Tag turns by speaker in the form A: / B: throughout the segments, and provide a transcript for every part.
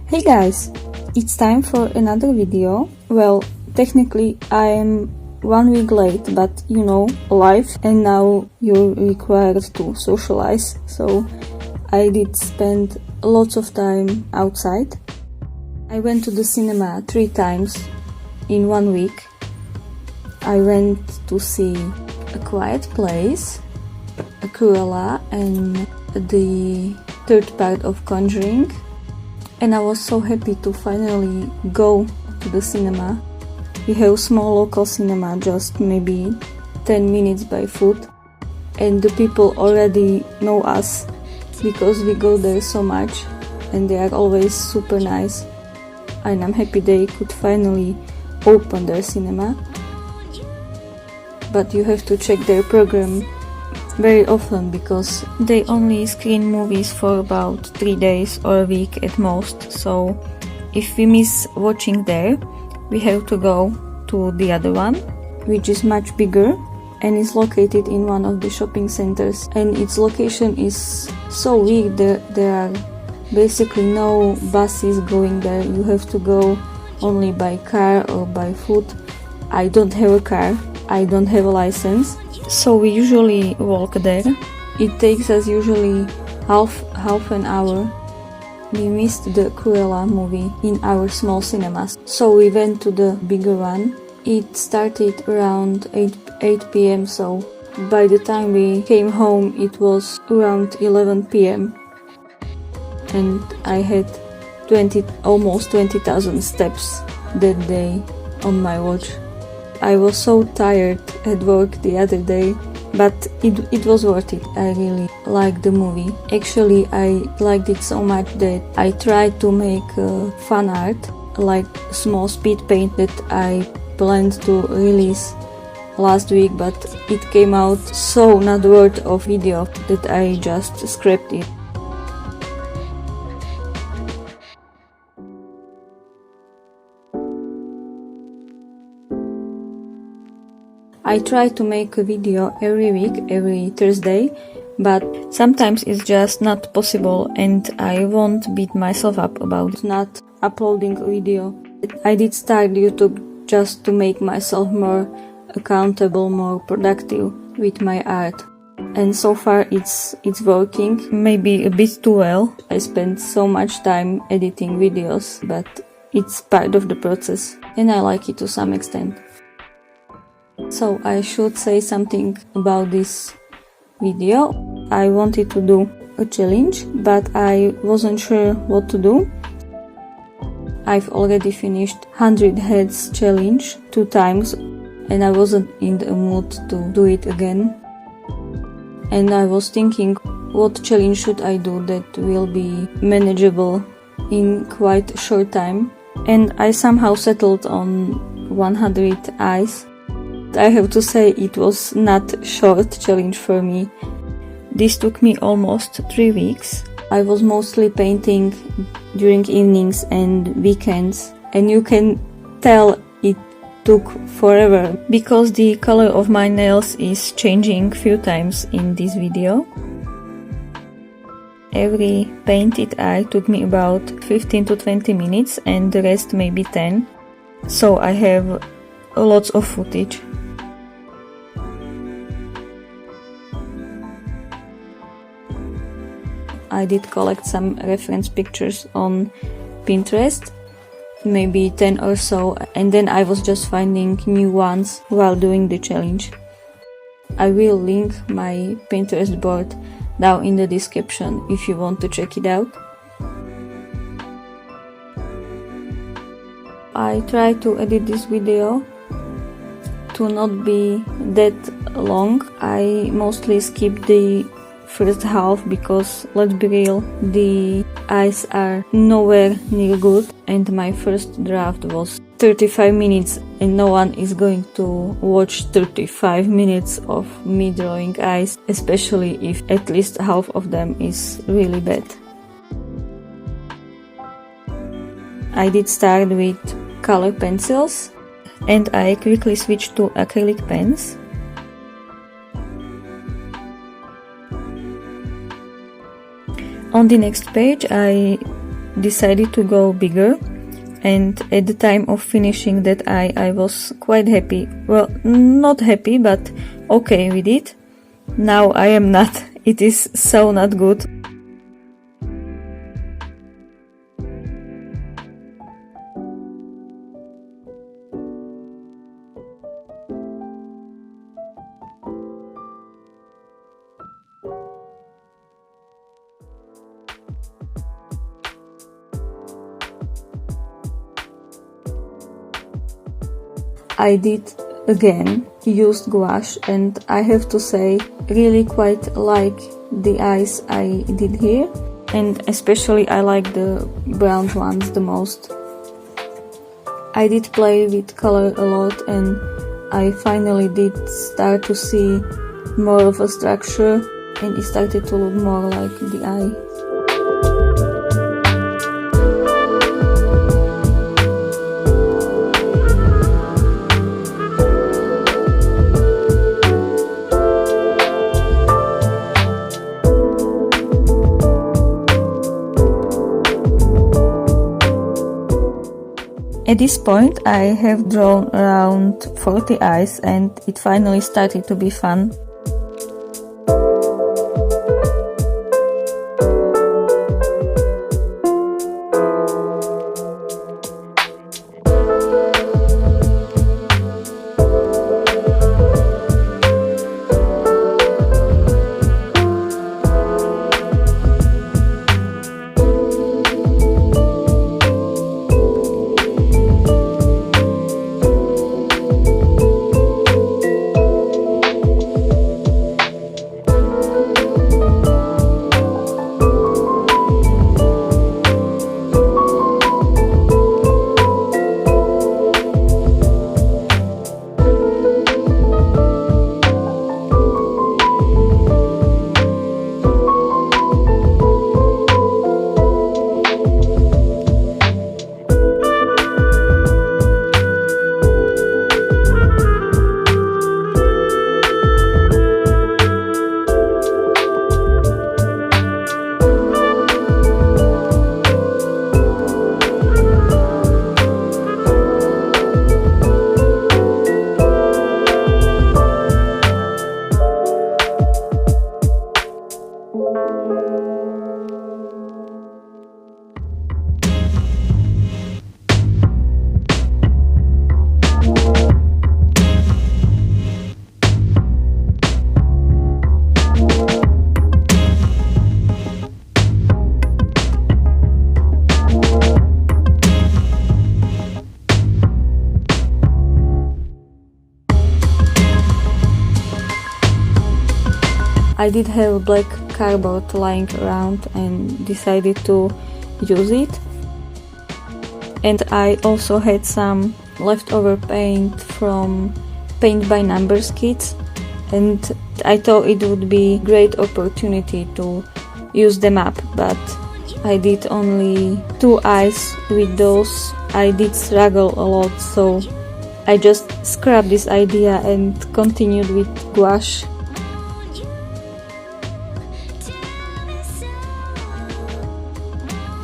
A: Hey guys, it's time for another video. Well, technically I am 1 week late, but you know, life, and now you're required to socialize, so I did spend lots of time outside. I went to the cinema 3 times in 1 week. I went to see A Quiet Place, a Cruella, and the third part of Conjuring. And I was so happy to finally go to the cinema. We have a small local cinema, just maybe 10 minutes by foot. And the people already know us because we go there so much and they are always super nice. And I'm happy they could finally open their cinema. But you have to check their program very often because they only screen movies for about 3 days or a week at most, so if we miss watching there, we have to go to the other one, which is much bigger and is located in one of the shopping centers, and its location is so weird. There are basically no buses going there. You have to go only by car or by foot. I don't have a car, I don't have a license, so we usually walk there. It takes us usually half an hour. We missed the Cruella movie in our small cinemas, so we went to the bigger one. It started around 8 p.m, so by the time we came home it was around 11 p.m. and I had almost 20,000 steps that day on my watch. I was so tired at work the other day, but it was worth it. I really liked the movie. Actually, I liked it so much that I tried to make fan art, like small speed paint that I planned to release last week, but it came out so not worth of video that I just scrapped it. I try to make a video every week, every Thursday, but sometimes it's just not possible and I won't beat myself up about not uploading a video. I did start YouTube just to make myself more accountable, more productive with my art. And so far it's working, maybe a bit too well. I spend so much time editing videos, but it's part of the process and I like it to some extent. So I should say something about this video. I wanted to do a challenge, but I wasn't sure what to do. I've already finished 100 heads challenge 2 times and I wasn't in the mood to do it again. And I was thinking, what challenge should I do that will be manageable in quite a short time? And I somehow settled on 100 eyes. I have to say it was not a short challenge for me. This took me almost 3 weeks. I was mostly painting during evenings and weekends, and you can tell it took forever because the color of my nails is changing few times in this video. Every painted eye took me about 15 to 20 minutes and the rest maybe 10, so I have lots of footage. I did collect some reference pictures on Pinterest, maybe 10 or so, and then I was just finding new ones while doing the challenge. I will link my Pinterest board down in the description if you want to check it out. I try to edit this video to not be that long. I mostly skip the first half because, let's be real, the eyes are nowhere near good and my first draft was 35 minutes and no one is going to watch 35 minutes of me drawing eyes, especially if at least half of them is really bad. I did start with color pencils and I quickly switched to acrylic pens. On the next page I decided to go bigger, and at the time of finishing that eye I was quite happy. Well, not happy, but okay with it. Now I am not. It is so not good. I did again used gouache, and I have to say really quite like the eyes I did here, and especially I like the brown ones the most. I did play with color a lot, and I finally did start to see more of a structure, and it started to look more like the eye. At this point I have drawn around 40 eyes, and it finally started to be fun. I did have black cardboard lying around and decided to use it. And I also had some leftover paint from Paint by Numbers kits, and I thought it would be a great opportunity to use them up, but I did only 2 eyes with those. I did struggle a lot, so I just scrapped this idea and continued with gouache.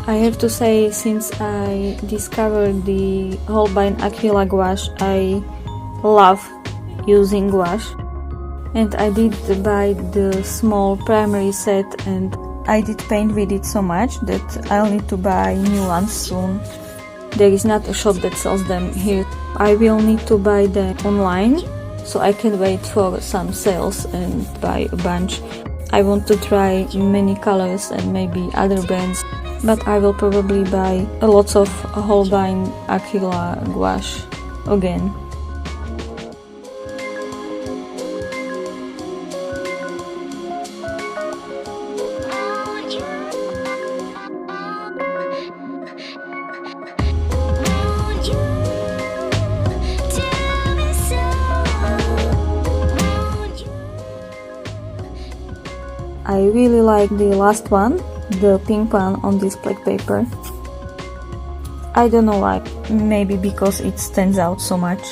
A: I have to say, since I discovered the Holbein Aquila gouache, I love using gouache. And I did buy the small primary set, and I did paint with it so much that I'll need to buy new ones soon. There is not a shop that sells them here. I will need to buy them online, so I can wait for some sales and buy a bunch. I want to try many colors and maybe other brands, but I will probably buy a lot of Holbein Aquila gouache again. I really like the last one, the pink one on this black paper. I don't know why, maybe because it stands out so much.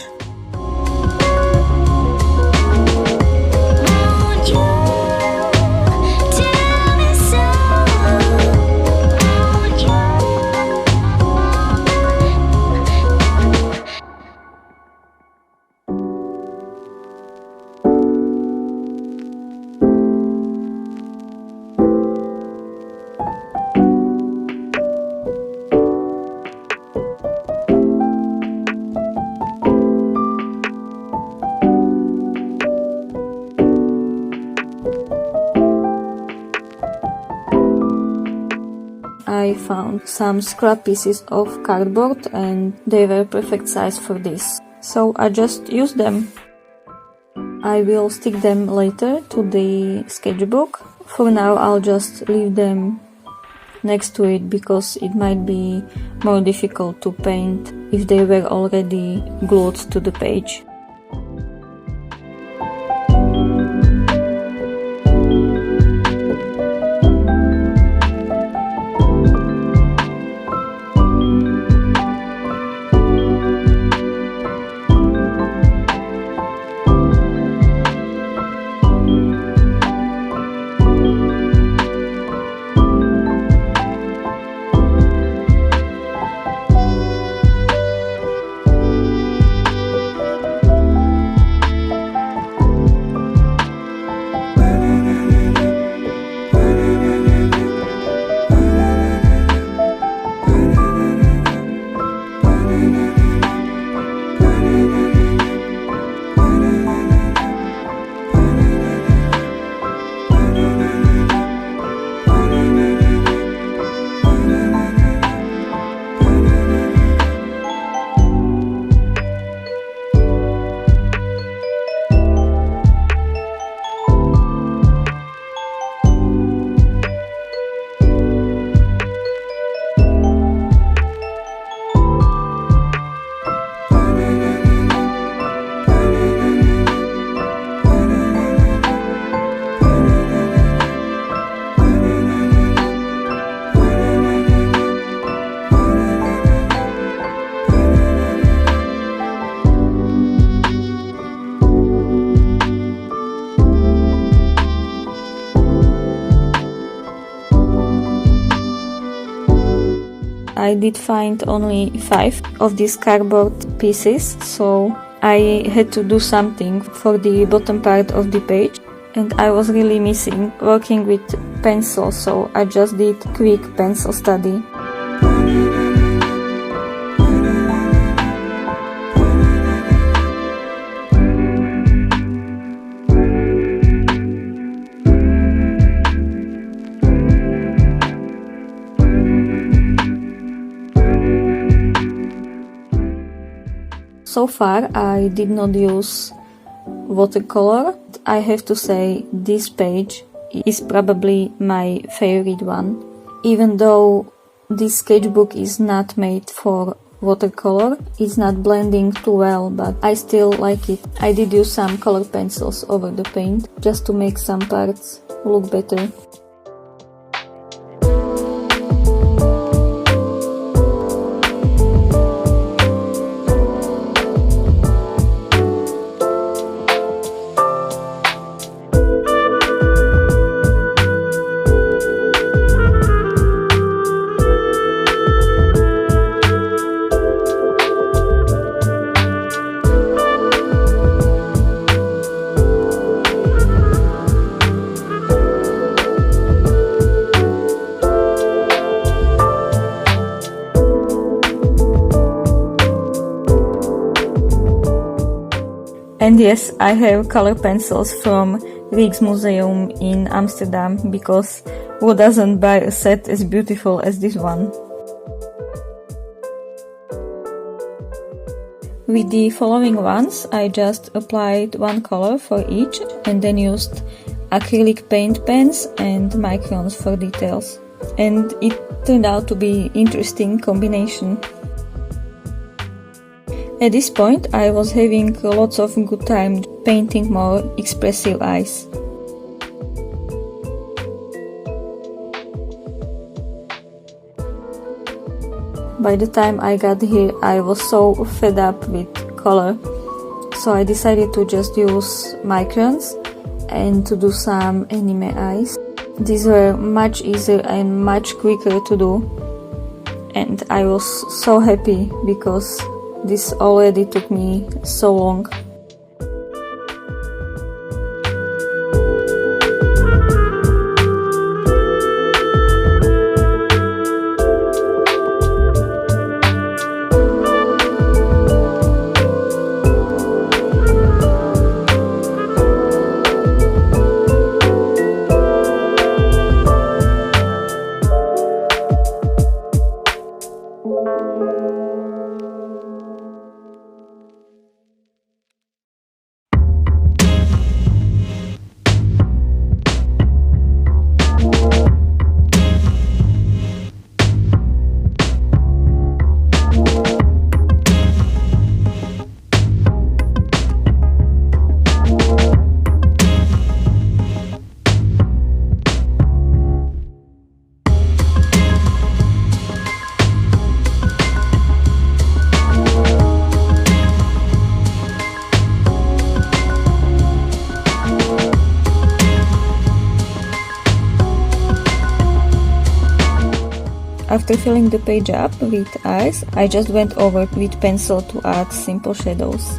A: I found some scrap pieces of cardboard and they were perfect size for this. So I just used them. I will stick them later to the sketchbook. For now I'll just leave them next to it because it might be more difficult to paint if they were already glued to the page. I did find only 5 of these cardboard pieces, so I had to do something for the bottom part of the page, and I was really missing working with pencil, so I just did quick pencil study. So far I did not use watercolor. I have to say this page is probably my favorite one. Even though this sketchbook is not made for watercolor, it's not blending too well, but I still like it. I did use some color pencils over the paint just to make some parts look better. And yes, I have color pencils from Rijksmuseum in Amsterdam, because who doesn't buy a set as beautiful as this one? With the following ones, I just applied one color for each and then used acrylic paint pens and microns for details. And it turned out to be an interesting combination. At this point, I was having lots of good time painting more expressive eyes. By the time I got here, I was so fed up with color, so I decided to just use microns and to do some anime eyes. These were much easier and much quicker to do, and I was so happy because this already took me so long. After filling the page up with eyes, I just went over with pencil to add simple shadows.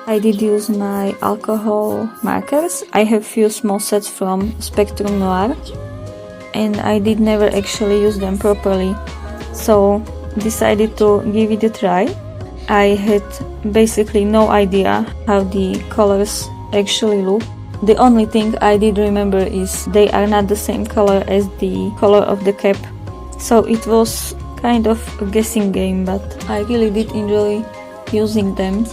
A: I did use my alcohol markers. I have few small sets from Spectrum Noir and I did never actually use them properly, so decided to give it a try. I had basically no idea how the colors actually look. The only thing I did remember is they are not the same color as the color of the cap, so it was kind of a guessing game, but I really did enjoy using them.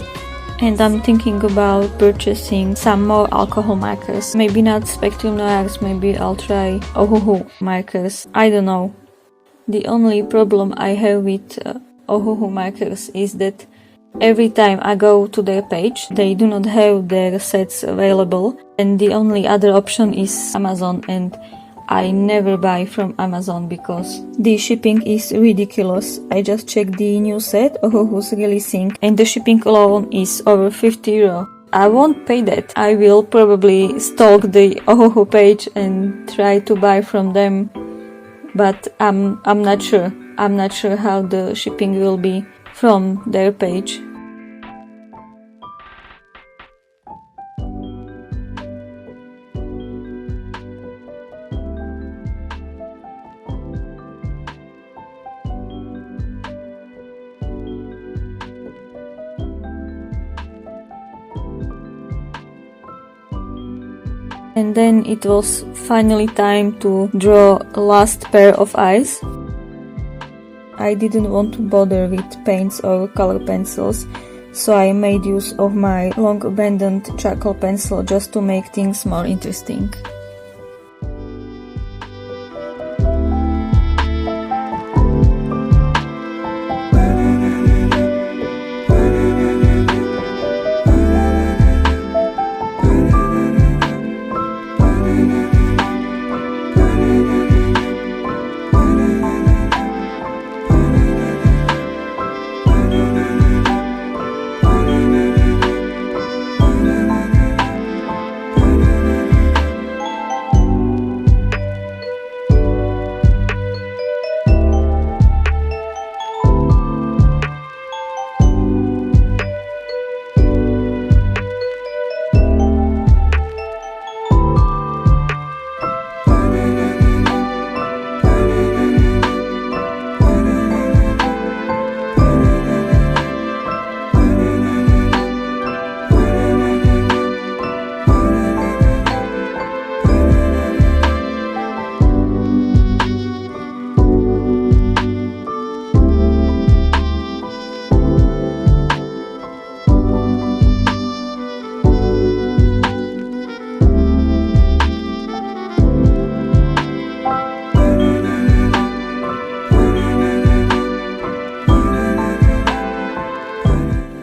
A: And I'm thinking about purchasing some more alcohol markers. Maybe not Spectrum Noirs, maybe I'll try Ohuhu markers. I don't know. The only problem I have with Ohuhu markers is that every time I go to their page, they do not have their sets available. And the only other option is Amazon, and I never buy from Amazon because the shipping is ridiculous. I just checked the new set Ohuhu's releasing and the shipping alone is over 50 euro. I won't pay that. I will probably stalk the Ohuhu page and try to buy from them, but I'm not sure. I'm not sure how the shipping will be from their page. And then it was finally time to draw a last pair of eyes. I didn't want to bother with paints or color pencils, so I made use of my long abandoned charcoal pencil just to make things more interesting.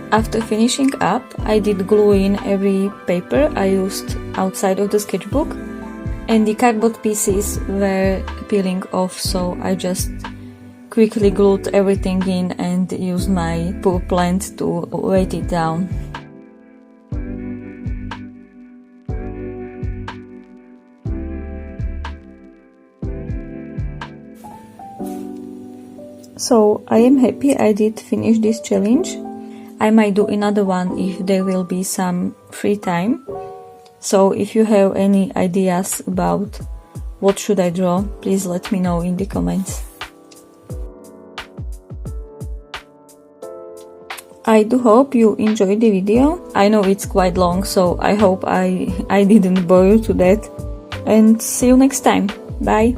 A: After finishing up, I did glue in every paper I used outside of the sketchbook, and the cardboard pieces were peeling off, so I just quickly glued everything in and used my poor plant to weight it down. So I am happy I did finish this challenge. I might do another one if there will be some free time. So if you have any ideas about what should I draw, please let me know in the comments. I do hope you enjoyed the video. I know it's quite long, so I hope I didn't bore you to death. And see you next time. Bye!